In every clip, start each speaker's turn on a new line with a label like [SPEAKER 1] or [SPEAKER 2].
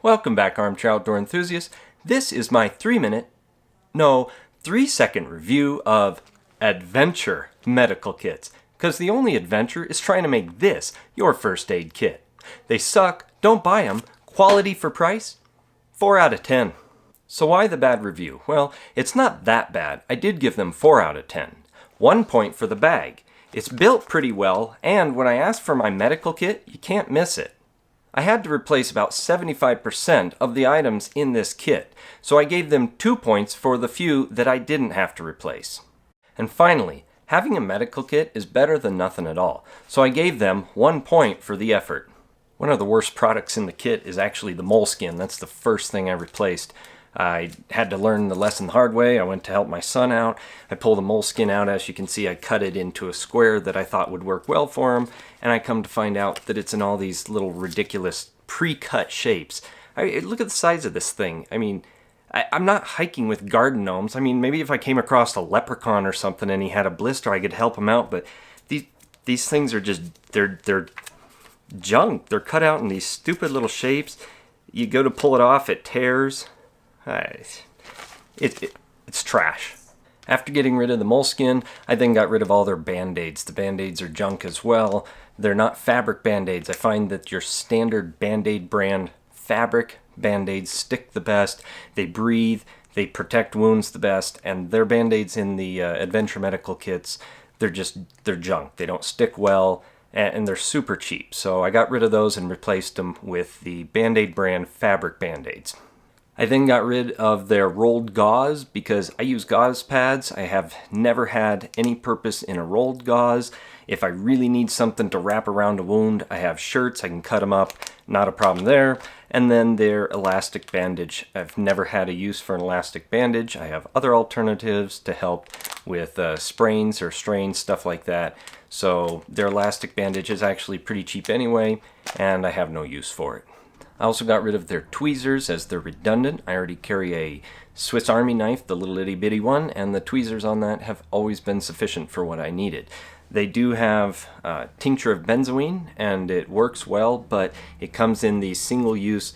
[SPEAKER 1] Welcome back, Armchair Outdoor enthusiasts. This is my 3-second review of adventure medical kits. Because the only adventure is trying to make this your first aid kit. They suck, don't buy them. Quality for price? 4 out of 10. So why the bad review? Well, it's not that bad. I did give them 4 out of 10. 1 point for the bag. It's built pretty well, and when I asked for my medical kit, you can't miss it. I had to replace about 75% of the items in this kit, so I gave them 2 points for the few that I didn't have to replace. And finally, having a medical kit is better than nothing at all, so I gave them 1 point for the effort. One of the worst products in the kit is actually the moleskin. That's the first thing I replaced. I had to learn the lesson the hard way. I went to help my son out. I pulled the moleskin out. As you can see, I cut it into a square that I thought would work well for him, and I come to find out that it's in all these little ridiculous pre-cut shapes. Look at the size of this thing. I mean, I'm not hiking with garden gnomes. I mean, maybe if I came across a leprechaun or something and he had a blister, I could help him out, but these things are just, they're junk. They're cut out in these stupid little shapes. You go to pull it off, it tears. It's trash. After getting rid of the moleskin, I then got rid of all their band-aids. The band-aids are junk as well. They're not fabric band-aids. I find that your standard band-aid brand fabric band-aids stick the best. They breathe, they protect wounds the best, and their band-aids in the adventure medical kits, they're junk. They don't stick well, and they're super cheap. So I got rid of those and replaced them with the Band-Aid brand fabric band-aids. I then got rid of their rolled gauze because I use gauze pads. I have never had any purpose in a rolled gauze. If I really need something to wrap around a wound, I have shirts. I can cut them up. Not a problem there. And then their elastic bandage. I've never had a use for an elastic bandage. I have other alternatives to help with sprains or strains, stuff like that. So their elastic bandage is actually pretty cheap anyway, and I have no use for it. I also got rid of their tweezers as they're redundant. I already carry a Swiss Army knife, the little itty bitty one, and the tweezers on that have always been sufficient for what I needed. They do have tincture of benzoin, and it works well, but it comes in these single-use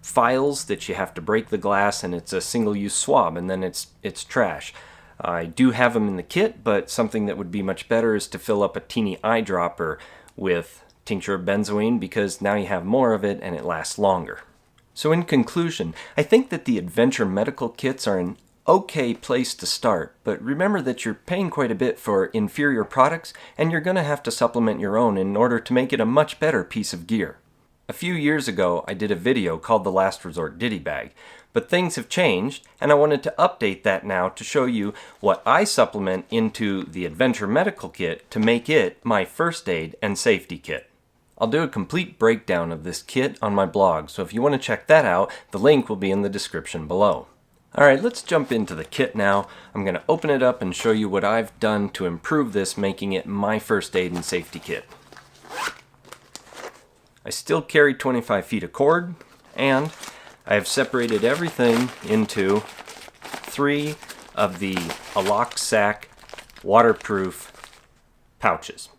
[SPEAKER 1] files that you have to break the glass, and it's a single-use swab, and then it's trash. I do have them in the kit, but something that would be much better is to fill up a teeny eyedropper with tincture of benzoin, because now you have more of it and it lasts longer. So in conclusion, I think that the adventure medical kits are an okay place to start, but remember that you're paying quite a bit for inferior products, and you're going to have to supplement your own in order to make it a much better piece of gear. A few years ago, I did a video called The Last Resort Ditty Bag, but things have changed, and I wanted to update that now to show you what I supplement into the adventure medical kit to make it my first aid and safety kit. I'll do a complete breakdown of this kit on my blog, so if you want to check that out, the link will be in the description below. Alright, let's jump into the kit now. I'm going to open it up and show you what I've done to improve this, making it my first aid and safety kit. I still carry 25 feet of cord, and I have separated everything into 3 of the Alok Sack waterproof pouches.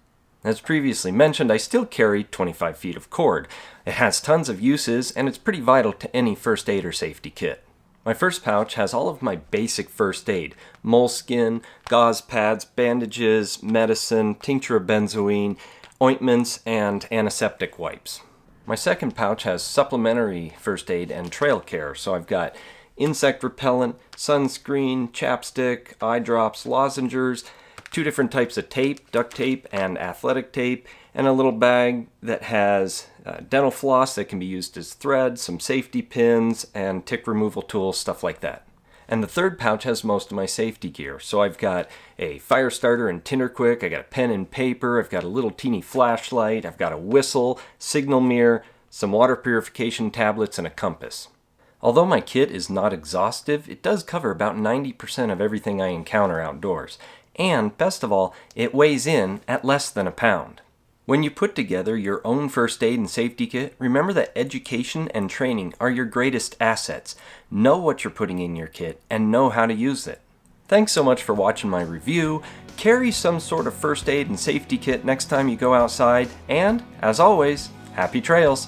[SPEAKER 1] As previously mentioned, I still carry 25 feet of cord. It has tons of uses, and it's pretty vital to any first aid or safety kit. My first pouch has all of my basic first aid: moleskin, gauze pads, bandages, medicine, tincture of benzoin, ointments, and antiseptic wipes. My second pouch has supplementary first aid and trail care, so I've got insect repellent, sunscreen, chapstick, eye drops, lozenges, 2 different types of tape, duct tape and athletic tape, and a little bag that has dental floss that can be used as thread, some safety pins, and tick removal tools, stuff like that. And the third pouch has most of my safety gear. So I've got a fire starter and tinder quick, I got a pen and paper, I've got a little teeny flashlight, I've got a whistle, signal mirror, some water purification tablets, and a compass. Although my kit is not exhaustive, it does cover about 90% of everything I encounter outdoors. And, best of all, it weighs in at less than a pound. When you put together your own first aid and safety kit, remember that education and training are your greatest assets. Know what you're putting in your kit and know how to use it. Thanks so much for watching my review. Carry some sort of first aid and safety kit next time you go outside, and, as always, happy trails!